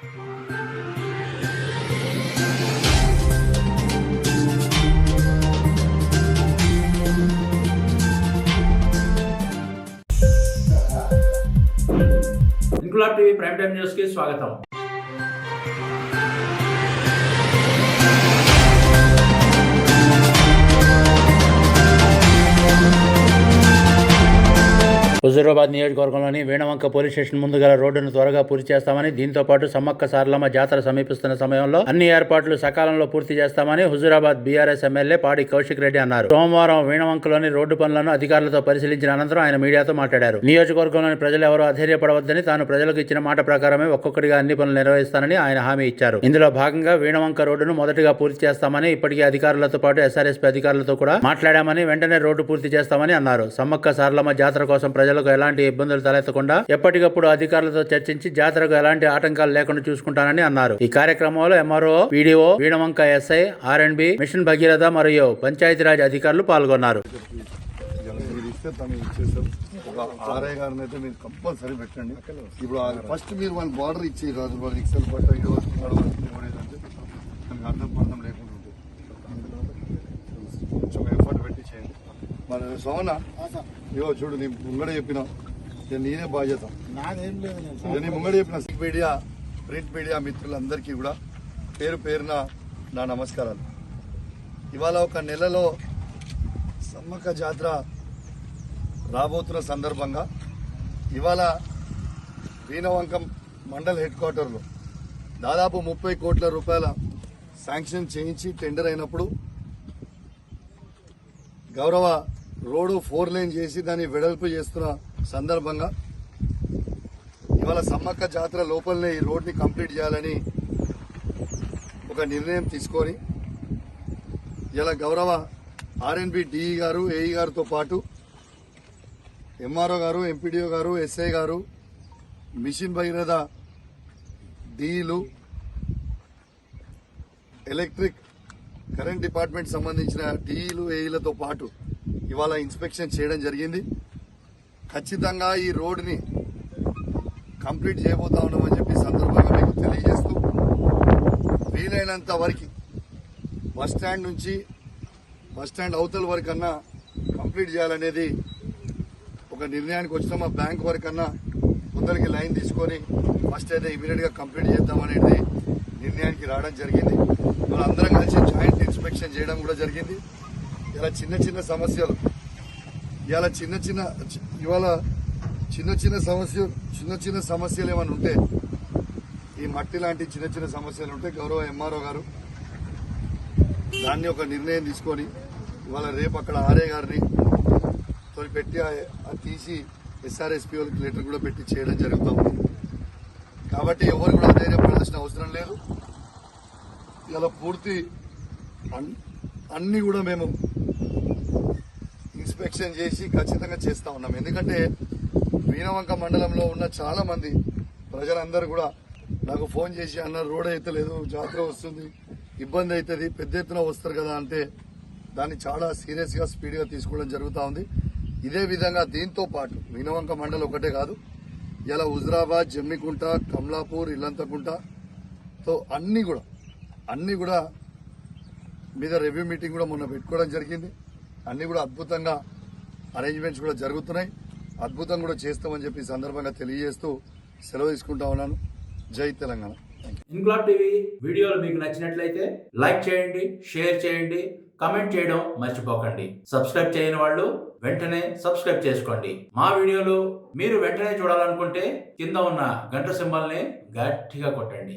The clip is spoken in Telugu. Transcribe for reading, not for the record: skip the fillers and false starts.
Inquilab TV prime time news కి స్వాగతం. హుజూరాబాద్ నియోజకవర్గంలోని వీణవంక పోలీస్ స్టేషన్ ముందు గల రోడ్డును త్వరగా పూర్తి చేస్తామని, దీంతో పాటు సమ్మక్క సారలమ్మ జాతర సమీపిస్తున్న సమయంలో అన్ని ఏర్పాట్లు సకాలంలో పూర్తి చేస్తామని హుజూరాబాద్ బీఆర్ఎస్ ఎమ్మెల్యే పాడి కౌశిక్ రెడ్డి అన్నారు. సోమవారం వీణవంకలోని రోడ్డు పనులను అధికారులతో పరిశీలించిన అనంతరం ఆయన మీడియాతో మాట్లాడారు. నియోజకవర్గంలోని ప్రజలు ఎవరూ అధైర్యపడవద్దని, తాను ప్రజలకు ఇచ్చిన మాట ప్రకారమే ఒక్కొక్కటిగా అన్ని పనులు నిర్వహిస్తానని ఆయన హామీ ఇచ్చారు. ఇందులో భాగంగా వీణవంక రోడ్డును మొదటిగా పూర్తి చేస్తామని, ఇప్పటికే అధికారులతో పాటు ఎస్ఆర్ఎస్పీ అధికారులతో కూడా మాట్లాడామని, వెంటనే రోడ్డు పూర్తి చేస్తామని అన్నారు. సమ్మక్క సారలమ్మ జాతర కోసం ప్రజలకు ఎలాంటి ఇబ్బందులు తలెత్తకుండా ఎప్పటికప్పుడు అధికారులతో చర్చించి జాతరకు ఎలాంటి ఆటంకాలు లేకుండా చూసుకుంటానని అన్నారు. ఈ కార్యక్రమంలో ఎంఆర్ఓ, పీడీఓ, వీణవంక ఎస్ఐ, ఆర్ఎండ్బి, మిషన్ భగీరథ మరియు పంచాయతీరాజ్ అధికారులు పాల్గొన్నారు. కంపల్సరీ పెట్టండి. ఇప్పుడు ఫస్ట్ మీరు వాళ్ళ బార్డర్ ఇచ్చేది కాదు, వాళ్ళు అర్థం లేకుండా కొంచెం ఎఫర్ట్ పెట్టి చేయండి. మన సోమన ఇవో చూడు, నీ ముంగడ చెప్పినా నేనే బాధ్యత, నీ ముంగడ చెప్పిన మీడియా, ప్రింట్ మీడియా మిత్రులందరికీ కూడా పేరు పేరున నా నమస్కారాలు. ఇవాళ ఒక నెలలో సమ్మక్క జాతర రాబోతున్న సందర్భంగా ఇవాళ వీణవంకం మండల్ హెడ్ క్వార్టర్లో దాదాపు 30 కోట్ల రూపాయల శాంక్షన్ చేయించి టెండర్ అయినప్పుడు గౌరవ రోడ్డు 4 లేన్ చేసి దాన్ని వెడల్పు చేస్తున్న సందర్భంగా ఇవాళ సమ్మక్క జాతర లోపలనే ఈ రోడ్ని కంప్లీట్ చేయాలని ఒక నిర్ణయం తీసుకొని ఇలా గౌరవ ఆర్ఎన్బి డిఈ గారు, ఏఈ గారితో పాటు ఎంఆర్ఓ గారు, ఎంపీడీఓ గారు, ఎస్ఐ గారు, మిషన్ భగీరథ డిఈలు, ఎలక్ట్రిక్ కరెంట్ డిపార్ట్మెంట్ సంబంధించిన డిఈలు, ఏఈలతో పాటు ఇవాళ ఇన్స్పెక్షన్ చేయడం జరిగింది. ఖచ్చితంగా ఈ రోడ్డుని కంప్లీట్ చేయబోతా ఉన్నామని చెప్పి సందర్భంగా మీకు తెలియజేస్తూ, వీలైనంత వరకు బస్టాండ్ నుంచి బస్టాండ్ అవతల వరకన్నా కంప్లీట్ చేయాలనేది ఒక నిర్ణయానికి వచ్చినాం. ఆ బ్యాంక్ వరకన్నా ముందరికి లైన్ తీసుకొని ఫస్ట్ అయితే ఇమీడియట్ గా కంప్లీట్ చేద్దామనేది నిర్ణయానికి రావడం జరిగింది. అందరం కలిసి జాయింట్ ఇన్స్పెక్షన్ చేయడం కూడా జరిగింది. ఇలా చిన్న చిన్న సమస్యలు ఏమైనా ఉంటే, ఈ మట్టి లాంటి చిన్న చిన్న సమస్యలు ఉంటే గౌరవ ఎంఆర్ఓ గారు దాన్ని ఒక నిర్ణయం తీసుకొని ఇవాళ రేపు అక్కడ ఆర్ఏ గారిని పెట్టి తీసి ఎస్ఆర్ఎస్పీ వాళ్ళకి లెటర్ కూడా పెట్టి చేయడం జరుగుతూ ఉంది. కాబట్టి ఎవరు కూడా ధైర్యపడాల్సిన అవసరం లేదు. ఇలా పూర్తి అన్ని కూడా మేము ఇన్స్పెక్షన్ చేసి ఖచ్చితంగా చేస్తా ఉన్నాం. ఎందుకంటే వీణవంక మండలంలో ఉన్న చాలా మంది ప్రజలందరూ కూడా నాకు ఫోన్ చేసి, అన్న రోడ్ అయితే లేదు, జాతర వస్తుంది, ఇబ్బంది అవుతుంది, పెద్ద ఎత్తున వస్తారు కదా అంటే దాన్ని చాలా సీరియస్ గా స్పీడ్ గా తీసుకోవడం జరుగుతూ ఉంది. ఇదే విధంగా దీంతో పాటు వీణవంక మండలం ఒకటే కాదు, ఇలా హుజురాబాద్, జమ్మికుంట, కమలాపూర్, ఇల్లంతకుంటతో అన్ని కూడా మీద రివ్యూ మీటింగ్ కూడా మొన్న పెట్టుకోవడం జరిగింది. అన్ని కూడా అద్భుతంగా అరేంజ్మెంట్స్ కూడా జరుగుతున్నాయి, అద్భుతంగా కూడా చేస్తామని చెప్పి సందర్భంగా తెలియజేస్తూ సెలవు తీసుకుంటా ఉన్నాను. జై తెలంగాణ. ఇంక్లాబ్ టీవీ వీడియోలు మీకు నచ్చినట్లయితే లైక్ చేయండి, షేర్ చేయండి, కామెంట్ చేయడం మర్చిపోకండి. సబ్స్క్రైబ్ చేయని వాళ్ళు వెంటనే సబ్స్క్రైబ్ చేసుకోండి. మా వీడియోలు మీరు వెంటనే చూడాలనుకుంటే కింద ఉన్న గంట సింబల్ని గట్టిగా కొట్టండి.